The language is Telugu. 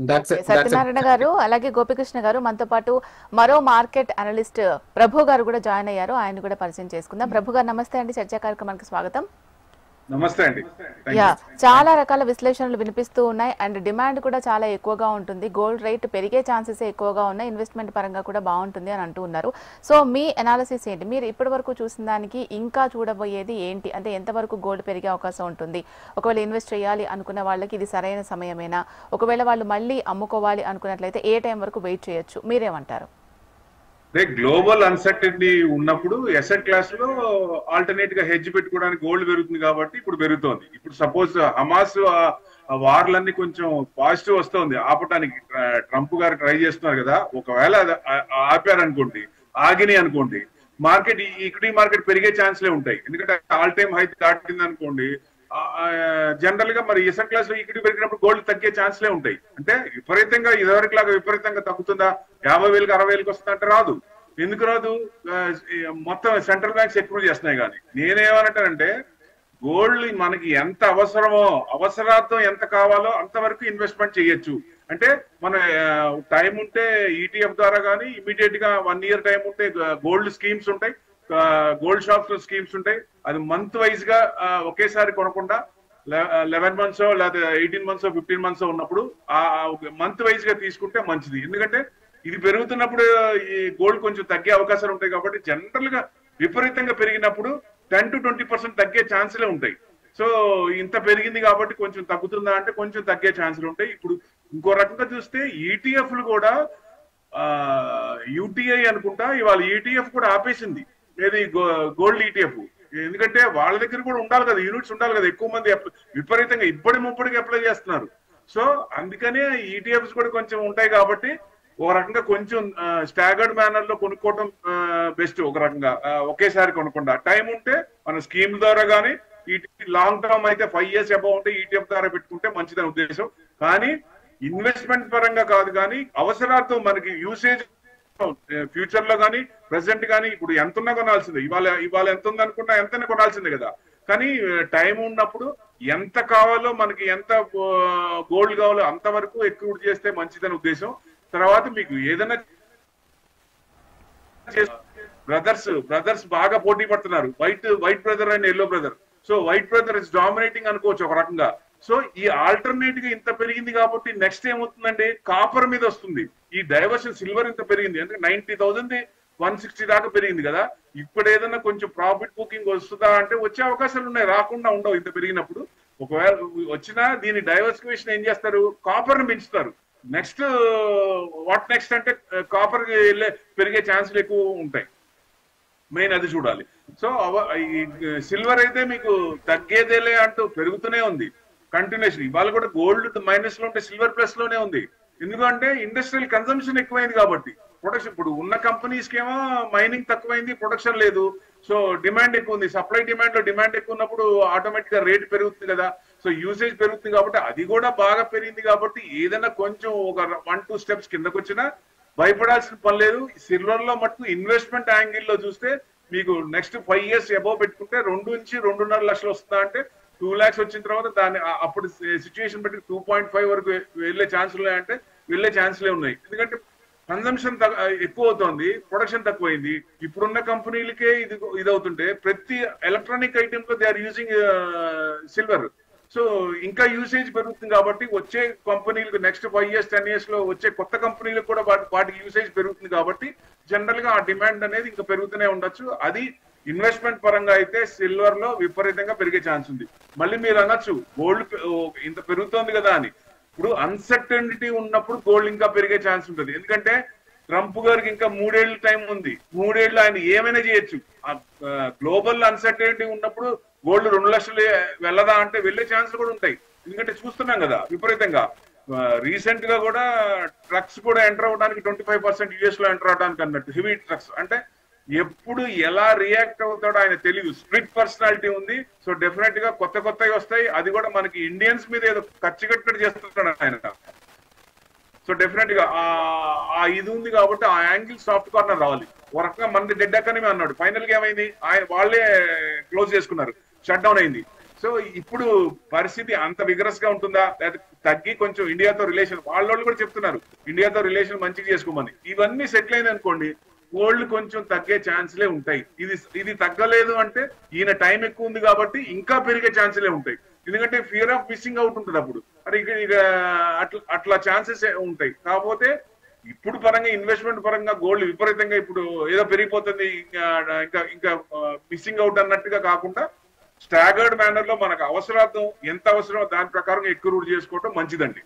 That's సత్యనారాయణ గారు అలాగే గోపికృష్ణ గారు మనతో పాటు మరో మార్కెట్ అనలిస్ట్ ప్రభు గారు కూడా జాయిన్ అయ్యారు. ఆయన కూడా పరిచయం చేసుకుందాం. ప్రభు గారు నమస్తే అండి, చర్చా కార్యక్రమానికి స్వాగతం. నమస్తే అండి. చాలా రకాల విశ్లేషణలు వినిపిస్తూ ఉన్నాయి అండ్ డిమాండ్ కూడా చాలా ఎక్కువగా ఉంటుంది. గోల్డ్ రేట్ పెరిగే ఛాన్సెస్ ఎక్కువగా ఉన్నాయి, ఇన్వెస్ట్మెంట్ పరంగా కూడా బాగుంటుంది అని అంటూ ఉన్నారు. సో మీ అనాలిసిస్ ఏంటి? మీరు ఇప్పటి వరకు చూసిన దానికి ఇంకా చూడబోయేది ఏంటి? అంటే ఎంతవరకు గోల్డ్ పెరిగే అవకాశం ఉంటుంది? ఒకవేళ ఇన్వెస్ట్ చేయాలి అనుకున్న వాళ్ళకి ఇది సరైన సమయమేనా? ఒకవేళ వాళ్ళు మళ్ళీ అమ్ముకోవాలి అనుకున్నట్లయితే ఏ టైం వరకు వెయిట్ చేయొచ్చు? మీరేమంటారు? గ్లోబల్ అన్సర్టనిటీ ఉన్నప్పుడు ఎసెట్ క్లాస్ లో ఆల్టర్నేట్ గా హెడ్జ్ పెట్టుకోవడానికి గోల్డ్ పెరుగుతుంది కాబట్టి ఇప్పుడు పెరుగుతోంది. ఇప్పుడు సపోజ్ హమాస్ వార్లన్నీ కొంచెం పాజిటివ్ వస్తుంది ఆపటానికి ట్రంప్ గారు ట్రై చేస్తున్నారు కదా. ఒకవేళ ఆపారనుకోండి, ఆగిని అనుకోండి, మార్కెట్ ఈక్విటీ మార్కెట్ పెరిగే ఛాన్స్లే ఉంటాయి. ఎందుకంటే ఆల్ టైమ్ హై దాటింది అనుకోండి, జనరల్ గా మరి ఎసెట్ క్లాస్ లో ఈక్విటీ పెరిగినప్పుడు గోల్డ్ తగ్గే ఛాన్స్లే ఉంటాయి. అంటే విపరీతంగా ఇదివరకు లాగా విపరీతంగా తగ్గుతుందా, 50,000కి 60,000కి వస్తుందంటే రాదు. ఎందుకు రాదు? మొత్తం సెంట్రల్ బ్యాంక్స్ ఎక్కువ చేస్తున్నాయి. కానీ నేనేమనంటానంటే గోల్డ్ మనకి ఎంత అవసరమో, అవసరార్థం ఎంత కావాలో అంతవరకు ఇన్వెస్ట్మెంట్ చేయొచ్చు. అంటే మన టైం ఉంటే ఈటీఎఫ్ ద్వారా కానీ ఇమీడియట్ గా 1 year టైం ఉంటే గోల్డ్ స్కీమ్స్ ఉంటాయి, గోల్డ్ షాప్స్ లో స్కీమ్స్ ఉంటాయి. అది మంత్ వైజ్ గా ఒకేసారి కొనకుండా 11 months లేదా 18 months 15 months ఉన్నప్పుడు మంత్ వైజ్ గా తీసుకుంటే మంచిది. ఎందుకంటే ఇది పెరుగుతున్నప్పుడు ఈ గోల్డ్ కొంచెం తగ్గే అవకాశాలు ఉంటాయి. కాబట్టి జనరల్ గా విపరీతంగా పెరిగినప్పుడు 10 to 20% తగ్గే ఛాన్సులే ఉంటాయి. సో ఇంత పెరిగింది కాబట్టి కొంచెం తగ్గుతుందా అంటే కొంచెం తగ్గే ఛాన్సులు ఉంటాయి. ఇప్పుడు ఇంకో రకంగా చూస్తే ఈటీఎఫ్లు కూడా యూటీఐ అనుకుంటా ఇవాళ ఈటీఎఫ్ కూడా ఆపేసింది, ఏది గోల్డ్ ఈటీఎఫ్. ఎందుకంటే వాళ్ళ దగ్గర కూడా ఉండాలి కదా, యూనిట్స్ ఉండాలి కదా. ఎక్కువ మంది విపరీతంగా ఇప్పటికి అప్లై చేస్తున్నారు. సో అందుకనే ఈటీఎఫ్స్ కూడా కొంచెం ఉంటాయి కాబట్టి ఒక రకంగా కొంచెం స్టాగర్డ్ మేనర్ లో కొనుక్కోవడం బెస్ట్. ఒక రకంగా ఒకేసారి కొనకుండా టైం ఉంటే మన స్కీమ్ ద్వారా కానీ లాంగ్ టర్మ్ అయితే 5 years అబౌవ్ ఉంటే ఈటీఎఫ్ ద్వారా పెట్టుకుంటే మంచిదని ఉద్దేశం. కానీ ఇన్వెస్ట్మెంట్ పరంగా కాదు, కానీ అవసరార్థం మనకి యూసేజ్ ఫ్యూచర్ లో కానీ ప్రెసెంట్ కానీ ఇప్పుడు ఎంత ఉన్నా కొనాల్సిందే. ఇవాళ ఎంత ఉంది అనుకున్నా ఎంతనే కొనాల్సిందే కదా. కానీ టైం ఉన్నప్పుడు ఎంత కావాలో మనకి ఎంత గోల్డ్ కావాలో అంతవరకు ఎక్కువ చేస్తే మంచిదని ఉద్దేశం. తర్వాత మీకు ఏదైనా బ్రదర్స్ బాగా పోటీ పడుతున్నారు, white brother and yellow brother. So white brother is dominating అనుకోవచ్చు ఒక రకంగా. సో ఈ ఆల్టర్నేట్ గా ఇంత పెరిగింది కాబట్టి నెక్స్ట్ ఏమవుతుందంటే కాపర్ మీద వస్తుంది. ఈ డైవర్షన్ సిల్వర్ ఇంత పెరిగింది అంటే 90,000 160 దాకా పెరిగింది కదా. ఇప్పుడు ఏదైనా కొంచెం ప్రాఫిట్ బుకింగ్ వస్తుందా అంటే వచ్చే అవకాశాలు ఉన్నాయి, రాకుండా ఉండవు. ఇంత పెరిగినప్పుడు ఒకవేళ వచ్చినా దీని డైవర్సిఫికేషన్ ఏం చేస్తారు, కాపర్ ని పెంచుతారు. నెక్స్ట్ వాట్ నెక్స్ట్ అంటే కాపర్ పెరిగే ఛాన్సులు ఎక్కువ ఉంటాయి. మెయిన్ అది చూడాలి. సో సిల్వర్ అయితే మీకు తగ్గేదేలే అంటూ పెరుగుతూనే ఉంది కంటిన్యూషన్. ఇవాళ కూడా గోల్డ్ మైనస్ లో ఉంటే సిల్వర్ ప్లస్ లోనే ఉంది. ఎందుకంటే ఇండస్ట్రియల్ కన్సంప్షన్ ఎక్కువైంది కాబట్టి. ప్రొడక్షన్ ఇప్పుడు ఉన్న కంపెనీస్ కేమో మైనింగ్ తక్కువైంది, ప్రొడక్షన్ లేదు. సో డిమాండ్ ఎక్కువ ఉంది. సప్లై డిమాండ్ లో డిమాండ్ ఎక్కువ ఉన్నప్పుడు ఆటోమేటిక్ గా రేట్ పెరుగుతుంది కదా. సో యూసేజ్ పెరుగుతుంది కాబట్టి అది కూడా బాగా పెరిగింది. కాబట్టి ఏదైనా కొంచెం ఒక 1-2 steps కిందకు వచ్చినా భయపడాల్సిన పని లేదు. సిల్వర్ లో మటుకు ఇన్వెస్ట్మెంట్ యాంగిల్ లో చూస్తే మీకు నెక్స్ట్ 5 years అబౌవ్ పెట్టుకుంటే 2 నుంచి 2.5 లక్షలు వస్తుందా అంటే 2 lakhs వచ్చిన తర్వాత దాన్ని అప్పుడు సిచ్యువేషన్ బట్టి 2.5 వరకు వెళ్లే ఛాన్సులు అంటే వెళ్లే ఛాన్సులే ఉన్నాయి. ఎందుకంటే కన్సంప్షన్ ఎక్కువ అవుతోంది, ప్రొడక్షన్ తక్కువైంది. ఇప్పుడున్న కంపెనీలకే ఇది అవుతుంటే ప్రతి ఎలక్ట్రానిక్ ఐటమ్ లో they are using silver. So ఇంకా యూసేజ్ పెరుగుతుంది కాబట్టి వచ్చే కంపెనీలకు నెక్స్ట్ 5 years 10 years లో వచ్చే కొత్త కంపెనీలకు కూడా వాటికి యూసేజ్ పెరుగుతుంది కాబట్టి జనరల్ గా ఆ డిమాండ్ అనేది ఇంకా పెరుగుతూనే ఉండొచ్చు. అది ఇన్వెస్ట్మెంట్ పరంగా అయితే సిల్వర్ లో విపరీతంగా పెరిగే ఛాన్స్ ఉంది. మళ్ళీ మీరు అనొచ్చు గోల్డ్ ఇంత పెరుగుతోంది కదా అని. ఇప్పుడు అన్సర్టనిటీ ఉన్నప్పుడు గోల్డ్ ఇంకా పెరిగే ఛాన్స్ ఉంటుంది. ఎందుకంటే ట్రంప్ గారికి ఇంకా 3 ఏళ్ళు టైం ఉంది. 3 ఏళ్ళు ఆయన ఏమైనా చేయొచ్చు. గ్లోబల్ అన్సర్టనిటీ ఉన్నప్పుడు గోల్డ్ 2 లక్షలు వెళ్ళదా అంటే వెళ్లే ఛాన్స్ కూడా ఉంటాయి. ఎందుకంటే చూస్తున్నాం కదా విపరీతంగా. రీసెంట్ గా కూడా ట్రక్స్ కూడా ఎంటర్ అవడానికి 25% యుఎస్ లో ఎంటర్ అవడానికి అన్నట్టు. హెవీ ట్రక్స్ అంటే ఎప్పుడు ఎలా రియాక్ట్ అవుతాడో ఆయన తెలియదు. స్ప్లిట్ పర్సనాలిటీ ఉంది. సో డెఫినెట్ గా కొత్తవి వస్తాయి. అది కూడా మనకి ఇండియన్స్ మీద ఏదో ఖర్చు కట్టడి చేస్తున్నాడు ఆయన. సో డెఫినెట్ గా ఆ ఇది ఉంది కాబట్టి ఆ యాంగిల్ సాఫ్ట్ కార్నర్ రావాలి. ఒక రకంగా మనది డెడ్ ఎకానమీ అన్నాడు. ఫైనల్ గా ఏమైంది, వాళ్ళే క్లోజ్ చేసుకున్నారు, షట్ డౌన్ అయింది. సో ఇప్పుడు పరిస్థితి అంత విగ్రస్ గా ఉంటుందా, లేకపోతే తగ్గి కొంచెం ఇండియాతో రిలేషన్ వాళ్ళు కూడా చెప్తున్నారు ఇండియాతో రిలేషన్ మంచిగా చేసుకోమని. ఇవన్నీ సెటిల్ అయింది అనుకోండి, గోల్డ్ కొంచెం తగ్గే ఛాన్స్లే ఉంటాయి. ఇది తగ్గలేదు అంటే ఈయన టైం ఎక్కువ ఉంది కాబట్టి ఇంకా పెరిగే ఛాన్స్లే ఉంటాయి. ఎందుకంటే ఫియర్ ఆఫ్ మిస్సింగ్ అవుట్ ఉంటుంది అప్పుడు. అది ఇక అట్లా ఛాన్సెస్ ఉంటాయి. కాకపోతే ఇప్పుడు పరంగా ఇన్వెస్ట్మెంట్ పరంగా గోల్డ్ విపరీతంగా ఇప్పుడు ఏదో పెరిగిపోతుంది ఇంకా ఇంకా మిస్సింగ్ అవుట్ అన్నట్టుగా కాకుండా స్టాగర్డ్ మేనర్ లో మనకు అవసరార్థం ఎంత అవసరమో దాని ప్రకారం ఎక్కువ రూట్ చేసుకోవటం మంచిదండి.